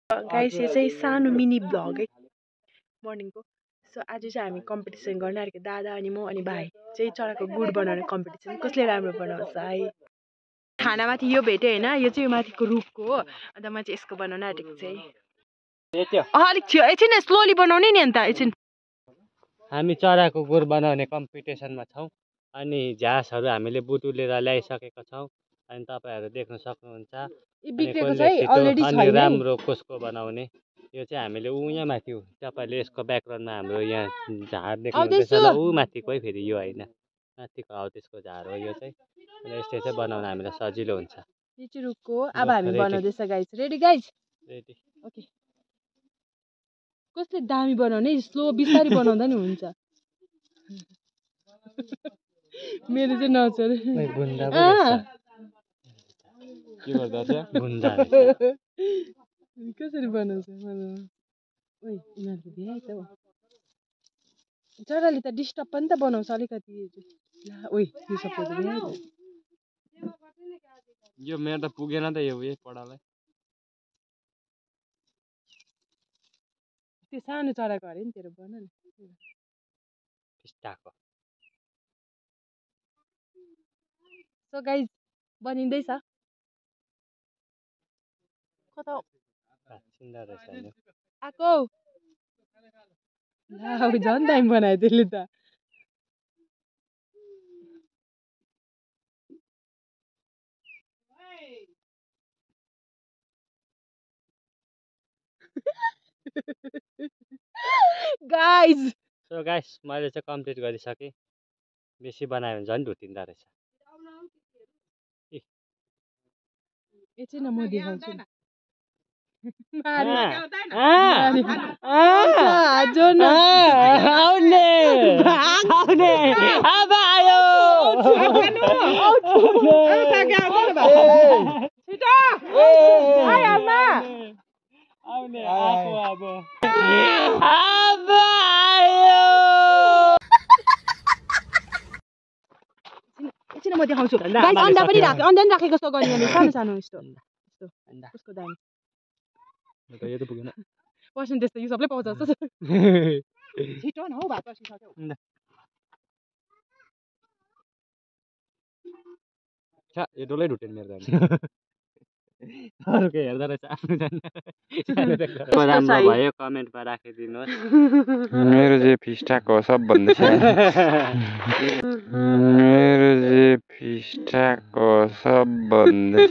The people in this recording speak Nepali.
गाइस यो चाहिँ सानो मिनी भ्लग है मर्निङको। सो आज चाहिँ हामी कम्पिटिसन गर्न आएको दादा अनि म अनि भाइ चाहिँ चराको गुड बनाउने कम्पिटिसन कसले राम्रो बनाउँछ है। खानामाथि यो भेट्यो होइन, यो चाहिँ माथिको रुखको हो अन्त म चाहिँ यसको बनाउन आँटेको चाहिँ अलिक छियो एकछिन स्लोली बनाउने नि अन्त एकछिन। हामी चराको गुड बनाउने कम्पिटिसनमा छौँ अनि झासहरू हामीले बुटुलेर ल्याइसकेका छौँ अनि तपाईँहरू देख्न सक्नुहुन्छ। अनि राम्रो कसको बनाउने यो चाहिँ हामीले यहाँ माथि तपाईँले यसको ब्याकग्राउन्डमा हाम्रो यहाँ झार देख्नुहुँदैछ ल, ऊ माथिकै फेरि यो होइन माथिको हौ त्यसको झार हो यो चाहिँ। अनि यस्तै चाहिँ बनाउन हामीलाई सजिलो हुन्छ। यो चाहिँ रुखको अब हामी बनाउँदैछ guys. Ready guys? Ready. Okay. कसले दामी बनाउने स्लो बिस्तारै बनाउँदा नि हुन्छ। मेरो चाहिँ नचर के गर्दा चाहिँ बुन्दा कसरी बनाउँछ मलाई ओइ यिनीहरूले भ्याए त चराले त डिस्टर्ब पनि त बनाउँछ अलिकति। ओइ यो सबै त भ्याए त। यो मेरो त पुगेन त यो पढालाई। त्यो सानो चराको अरे नि तेरो बना नि टिस्टाको। सो गाइस बनिँदैछ। कता आको झन् टाइम बनायो त्यसले त। गाइस सो गाइस मैले चाहिँ कम्प्लिट गरिसकेँ। बेसी बनायो भने झन् ढुटिँदो रहेछ। एकछिन म देखाउँछु नि। अब आयो एकछिन म देखाउँछु। गाइस अन्डा पनि राखेको जस्तो गर्ने अनि सानो सानो यस्तो यस्तो उसको दाम यो त पुगेन पर्सेन्टेज त यो सबले पाउँछ जस्तो छ। छिटो न हौ भात पर्सिसक्यो। यो डोलै ढुटेन मेरो दाम। अरूको हेर्दा रहेछ आफ्नो राम्रो भयो कमेन्टमा राखिदिनुहोस्। मेरो चाहिँ फिस्टाको सबभन्दा मेरो चाहिँ फिस्टाको सबभन्दा